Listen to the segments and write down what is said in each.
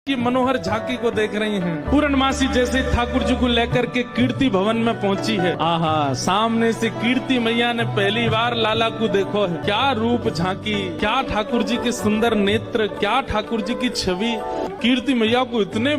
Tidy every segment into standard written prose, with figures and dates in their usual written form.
की मनोहर झांकी को देख रही हैं। पूर्णमासी जैसे ठाकुर जी को लेकर के कीर्ति भवन में पहुंची है। आहा, सामने से कीर्ति मैया ने पहली बार लाला को देखो है। क्या रूप झांकी, क्या ठाकुर जी के सुंदर नेत्र, क्या ठाकुर जी की छवि। कीर्ति मैया को इतने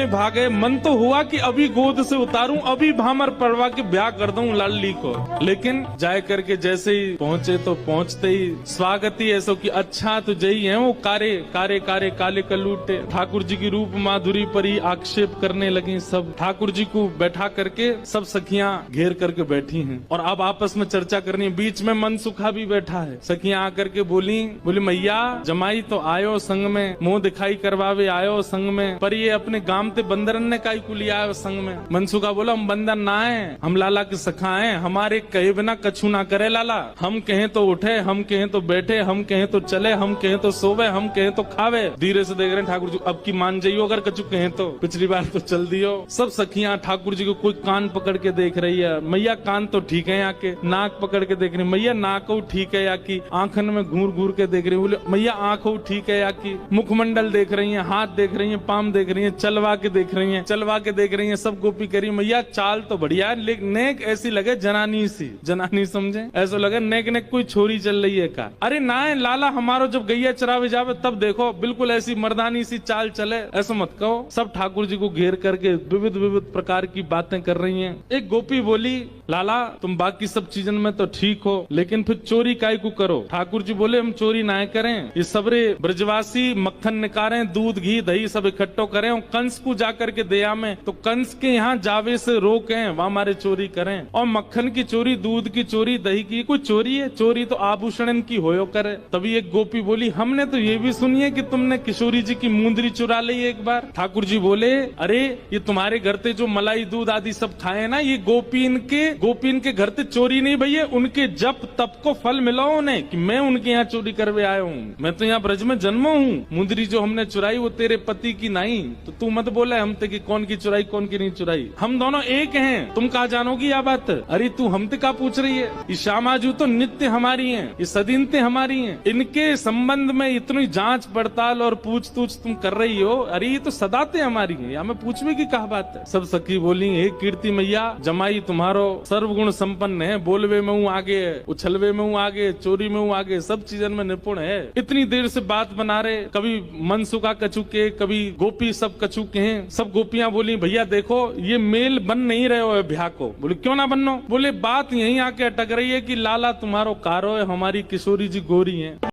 भागे, मन तो हुआ कि अभी गोद से उतारूं, अभी भामर पड़वा के ब्याह कर दूं लाली को। लेकिन जाए करके जैसे ही पहुंचे तो पहुंचते ही स्वागत ही ऐसा कि अच्छा तो जई है वो काले कलूटे। ठाकुर जी की रूप माधुरी पर ही आक्षेप करने लगी सब। ठाकुर जी को बैठा करके सब सखियां घेर करके बैठी हैं और अब आपस में चर्चा करनी है। बीच में मनसुखा भी बैठा है। सखियां आकर के बोली मैया जमाई तो आयो संग में, मुंह दिखाई करवावे आयो संग में, पर ये अपने गांव ते बंदरन ने काई को लिया आयो संग में। मनसुखा बोला हम बंदर ना है, हम लाला के सखा हैं, हमारे कहे बिना कछु ना करे लाला। हम कहें तो उठे, हम कहें तो बैठे, हम कहें तो चले, हम कहें तो सोवे, हम कहें तो खावे। धीरे से देख रहे हैं ठाकुर जी, अब की मान जाइयो अगर कछु कहें तो, पिछली बार तो चल दियो। सब सखियां ठाकुर जी को कोई कान पकड़ के देख रही है। मैया कान तो ठीक है, आके नाक पकड़ के देख रही है। मैया नाक ठीक है या की, आंखन में घूर घूर के देख रही है। बोले मैया आंख ठीक है या की, मुखमंडल देख रही है, हाथ देख रही है, पाम देख रही है, चलवा के देख रही है, सब गोपी करी। मैया चाल तो बढ़िया है, लेकिन नेक ऐसी लगे जनानी सी, जनानी समझे, ऐसा लगे नेक कोई छोरी चल रही है का। अरे ना लाला हमारो जब गैया चरावे जावे तब देखो बिल्कुल ऐसी मर्दानी सी चाल चले, ऐसा मत कहो। सब ठाकुर जी को घेर करके विविध प्रकार की बातें कर रही हैं। एक गोपी बोली लाला तुम बाकी सब चीजन में तो ठीक हो, लेकिन फिर चोरी काय को करो। ठाकुर जी बोले हम चोरी ना करें, ये सबरे ब्रजवासी मक्खन निकालें, दूध घी दही सब इकट्ठो करें और कंस को जाकर के दया में, तो कंस के यहाँ जावे से रोकें, वहाँ हमारे चोरी करें। और मक्खन की चोरी, दूध की चोरी, दही की कोई चोरी है? चोरी तो आभूषण की होयो करे। तभी एक गोपी बोली हमने तो ये भी सुनी है कि तुमने किशोरी जी की मुंदरी चुरा ली एक बार। ठाकुर जी बोले अरे ये तुम्हारे घर पे जो मलाई दूध आदि सब खाए ना, ये गोपीन के घर पे चोरी नहीं भैया, उनके जप तप को फल मिला उन्हें कि मैं उनके यहाँ चोरी करवे आया हूँ। मैं तो यहाँ ब्रज में जन्मा हूँ। मुंदरी जो हमने चुराई वो तेरे पति की नहीं, तो तू मत बोले हम ते कि कौन की चुराई कौन की नहीं चुराई। हम दोनों एक हैं, तुम कहा जानोगी यह बात? अरे तू हमते का पूछ रही है? ये श्यामाजू तो नित्य हमारी है, ये सदीनते हमारी है, इनके संबंध में इतनी जांच पड़ताल और पूछ तूछ तुम कर रही हो। अरे ये तो सदाते हमारी है, या मैं पूछने की कहा बात है। सब सखी बोली हे कीर्ति मैया जमाई तुम्हारो सर्वगुण संपन्न है, बोलवे में हूँ आगे, उछलवे में हूँ आगे, चोरी में हूँ आगे, सब चीजन में निपुण है। इतनी देर से बात बना रहे, कभी मनसुखा कछु के, कभी गोपी सब कछु के हैं। सब गोपियां बोली भैया देखो ये मेल बन नहीं रहे हो ब्याह को। बोले क्यों ना बनो? बोले बात यहीं आके अटक रही है कि लाला तुम्हारो कारो है, हमारी किशोरी जी गोरी है।